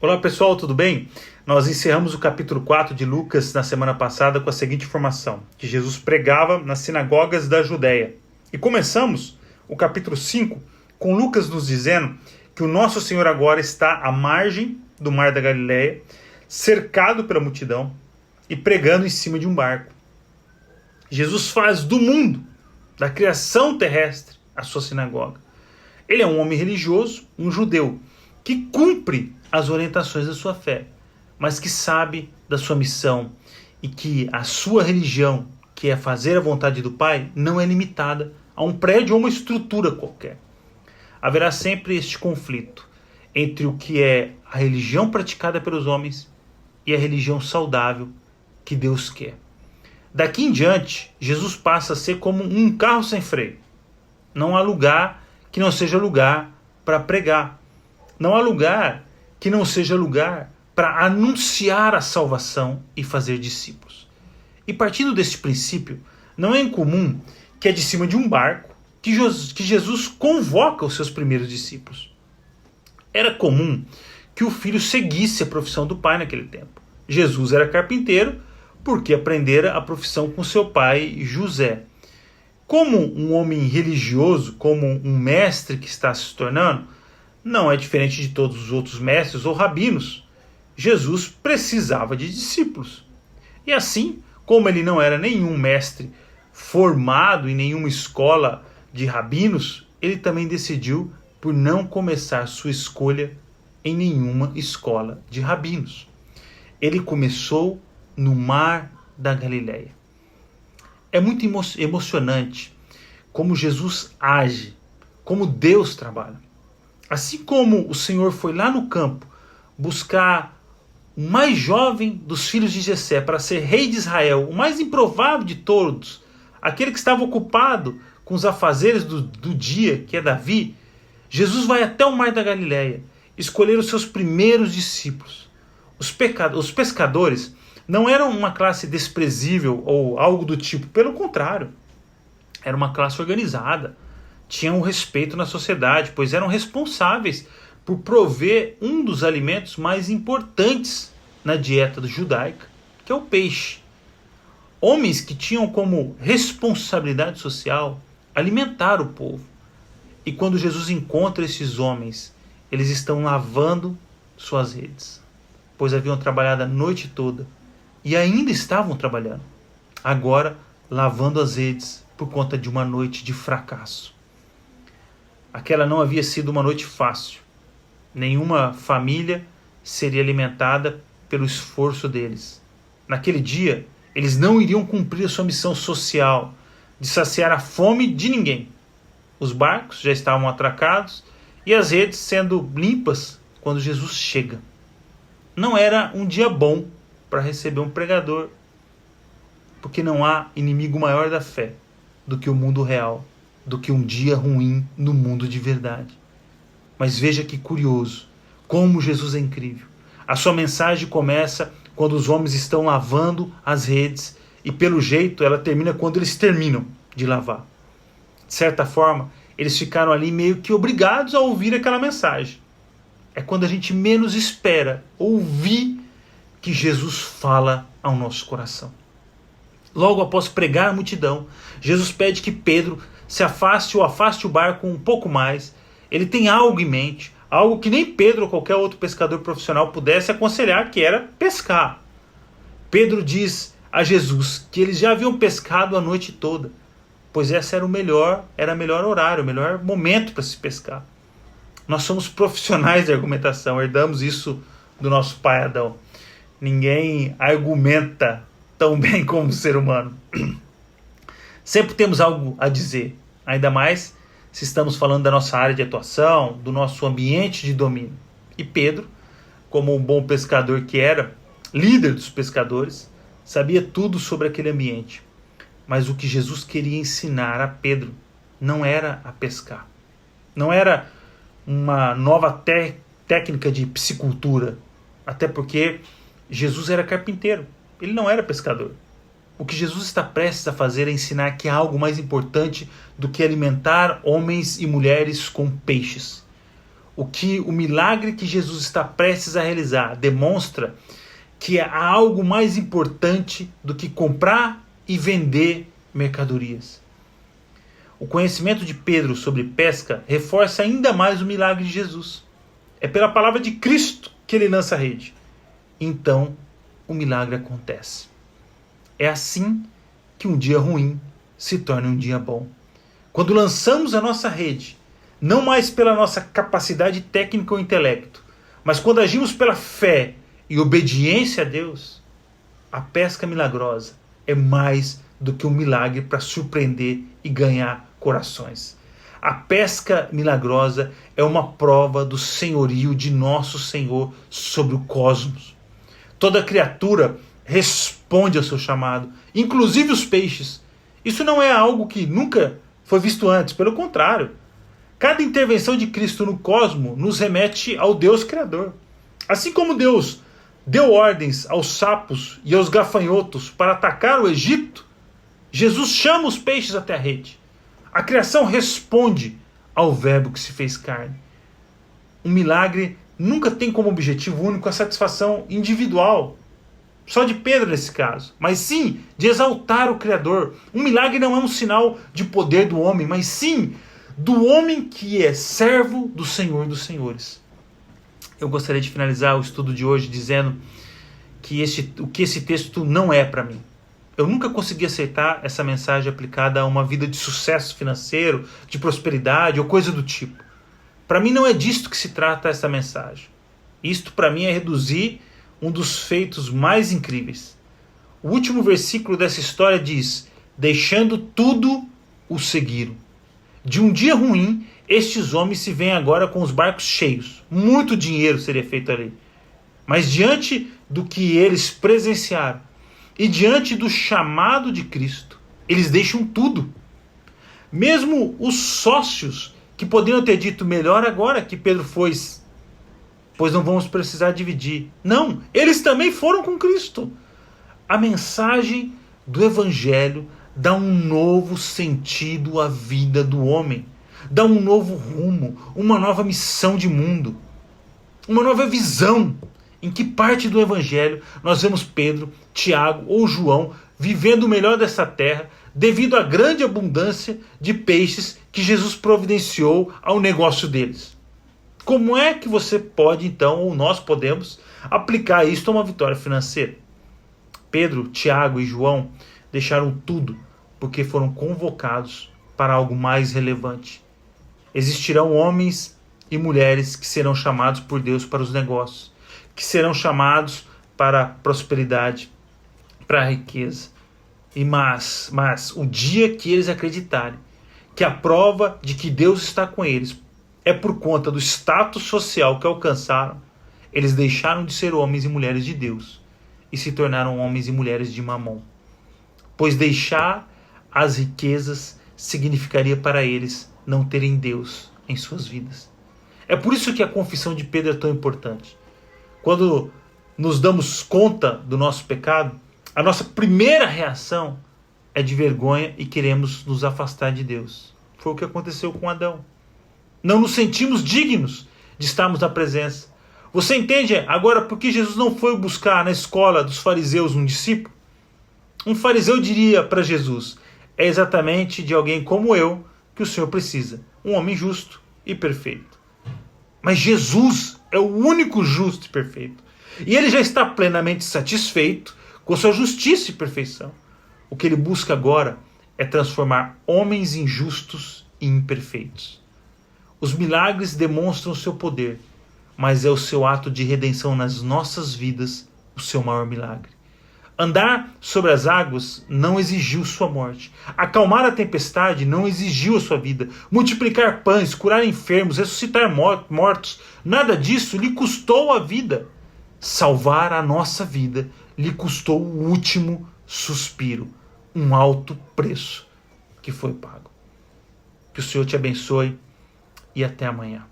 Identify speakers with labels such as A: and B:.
A: Olá pessoal, tudo bem? Nós encerramos o capítulo 4 de Lucas na semana passada com a seguinte informação, que Jesus pregava nas sinagogas da Judéia. E começamos o capítulo 5 com Lucas nos dizendo que o nosso Senhor agora está à margem do mar da Galileia, cercado pela multidão e pregando em cima de um barco. Jesus faz do mundo, da criação terrestre, a sua sinagoga. Ele é um homem religioso, um judeu, que cumpre as orientações da sua fé, mas que sabe da sua missão e que a sua religião, que é fazer a vontade do Pai, não é limitada a um prédio ou uma estrutura qualquer. Haverá sempre este conflito entre o que é a religião praticada pelos homens e a religião saudável que Deus quer. Daqui em diante, Jesus passa a ser como um carro sem freio. Não há lugar que não seja lugar para pregar. Não há lugar que não seja lugar para anunciar a salvação e fazer discípulos. E partindo deste princípio, não é incomum que é de cima de um barco que Jesus convoca os seus primeiros discípulos. Era comum que o filho seguisse a profissão do pai naquele tempo. Jesus era carpinteiro porque aprendera a profissão com seu pai José. Como um homem religioso, como um mestre que está se tornando, não é diferente de todos os outros mestres ou rabinos. Jesus precisava de discípulos. E assim, como ele não era nenhum mestre formado em nenhuma escola de rabinos, ele também decidiu por não começar sua escolha em nenhuma escola de rabinos. Ele começou no mar da Galileia. É muito emocionante como Jesus age, como Deus trabalha. Assim como o Senhor foi lá no campo buscar o mais jovem dos filhos de Jessé para ser rei de Israel, o mais improvável de todos, aquele que estava ocupado com os afazeres do dia, que é Davi, Jesus vai até o mar da Galileia escolher os seus primeiros discípulos. Os pescadores não eram uma classe desprezível ou algo do tipo, pelo contrário, era uma classe organizada. Tinham respeito na sociedade, pois eram responsáveis por prover um dos alimentos mais importantes na dieta judaica, que é o peixe. Homens que tinham como responsabilidade social alimentar o povo. E quando Jesus encontra esses homens, eles estão lavando suas redes, pois haviam trabalhado a noite toda e ainda estavam trabalhando, agora lavando as redes por conta de uma noite de fracasso. Aquela não havia sido uma noite fácil. Nenhuma família seria alimentada pelo esforço deles. Naquele dia, eles não iriam cumprir a sua missão social de saciar a fome de ninguém. Os barcos já estavam atracados e as redes sendo limpas quando Jesus chega. Não era um dia bom para receber um pregador, porque não há inimigo maior da fé do que o mundo real, do que um dia ruim no mundo de verdade. Mas veja que curioso, como Jesus é incrível. A sua mensagem começa quando os homens estão lavando as redes e pelo jeito ela termina quando eles terminam de lavar. De certa forma, eles ficaram ali meio que obrigados a ouvir aquela mensagem. É quando a gente menos espera ouvir que Jesus fala ao nosso coração. Logo após pregar a multidão, Jesus pede que Pedro se afaste o barco um pouco mais. Ele tem algo em mente, algo que nem Pedro ou qualquer outro pescador profissional pudesse aconselhar, que era pescar. Pedro diz a Jesus que eles já haviam pescado a noite toda, pois esse era o melhor horário, o melhor momento para se pescar. Nós somos profissionais de argumentação, herdamos isso do nosso pai Adão. Ninguém argumenta tão bem como o ser humano. Sempre temos algo a dizer, ainda mais se estamos falando da nossa área de atuação, do nosso ambiente de domínio. E Pedro, como um bom pescador que era, líder dos pescadores, sabia tudo sobre aquele ambiente. Mas o que Jesus queria ensinar a Pedro não era a pescar. Não era uma nova técnica de piscicultura. Até porque Jesus era carpinteiro, ele não era pescador. O que Jesus está prestes a fazer é ensinar que há algo mais importante do que alimentar homens e mulheres com peixes. o milagre que Jesus está prestes a realizar demonstra que há algo mais importante do que comprar e vender mercadorias. O conhecimento de Pedro sobre pesca reforça ainda mais o milagre de Jesus. É pela palavra de Cristo que ele lança a rede. Então, o milagre acontece. É assim que um dia ruim se torna um dia bom. Quando lançamos a nossa rede, não mais pela nossa capacidade técnica ou intelecto, mas quando agimos pela fé e obediência a Deus, a pesca milagrosa é mais do que um milagre para surpreender e ganhar corações. A pesca milagrosa é uma prova do senhorio de nosso Senhor sobre o cosmos. Toda criatura responde ao seu chamado, inclusive os peixes. Isso não é algo que nunca foi visto antes, pelo contrário. Cada intervenção de Cristo no cosmos nos remete ao Deus Criador. Assim como Deus deu ordens aos sapos e aos gafanhotos para atacar o Egito, Jesus chama os peixes até a rede. A criação responde ao Verbo que se fez carne. Um milagre nunca tem como objetivo único a satisfação individual, só de Pedro nesse caso, mas sim de exaltar o Criador. Um milagre não é um sinal de poder do homem, mas sim do homem que é servo do Senhor dos Senhores. Eu gostaria de finalizar o estudo de hoje dizendo que o que esse texto não é para mim. Eu nunca consegui aceitar essa mensagem aplicada a uma vida de sucesso financeiro, de prosperidade ou coisa do tipo. Para mim não é disto que se trata essa mensagem. Isto para mim é reduzir um dos feitos mais incríveis. O último versículo dessa história diz: deixando tudo, o seguiram. De um dia ruim, estes homens se veem agora com os barcos cheios. Muito dinheiro seria feito ali. Mas diante do que eles presenciaram e diante do chamado de Cristo, eles deixam tudo. Mesmo os sócios que poderiam ter dito melhor agora que Pedro foi, pois não vamos precisar dividir. Não, eles também foram com Cristo. A mensagem do Evangelho dá um novo sentido à vida do homem. Dá um novo rumo, uma nova missão de mundo. Uma nova visão. Em que parte do Evangelho nós vemos Pedro, Tiago ou João vivendo o melhor dessa terra devido à grande abundância de peixes que Jesus providenciou ao negócio deles. Como é que você pode então, ou nós podemos, aplicar isto a uma vitória financeira? Pedro, Tiago e João deixaram tudo porque foram convocados para algo mais relevante. Existirão homens e mulheres que serão chamados por Deus para os negócios, que serão chamados para a prosperidade, para a riqueza. Mas o dia que eles acreditarem que a prova de que Deus está com eles é por conta do status social que alcançaram, eles deixaram de ser homens e mulheres de Deus e se tornaram homens e mulheres de Mamon. Pois deixar as riquezas significaria para eles não terem Deus em suas vidas. É por isso que a confissão de Pedro é tão importante. Quando nos damos conta do nosso pecado, a nossa primeira reação é de vergonha e queremos nos afastar de Deus. Foi o que aconteceu com Adão. Não nos sentimos dignos de estarmos na presença. Você entende agora por que Jesus não foi buscar na escola dos fariseus um discípulo? Um fariseu diria para Jesus: é exatamente de alguém como eu que o Senhor precisa. Um homem justo e perfeito. Mas Jesus é o único justo e perfeito. E ele já está plenamente satisfeito com sua justiça e perfeição. O que ele busca agora é transformar homens injustos e imperfeitos. Os milagres demonstram o seu poder, mas é o seu ato de redenção nas nossas vidas o seu maior milagre. Andar sobre as águas não exigiu sua morte. Acalmar a tempestade não exigiu a sua vida. Multiplicar pães, curar enfermos, ressuscitar mortos, nada disso lhe custou a vida. Salvar a nossa vida lhe custou o último suspiro, um alto preço que foi pago. Que o Senhor te abençoe e até amanhã.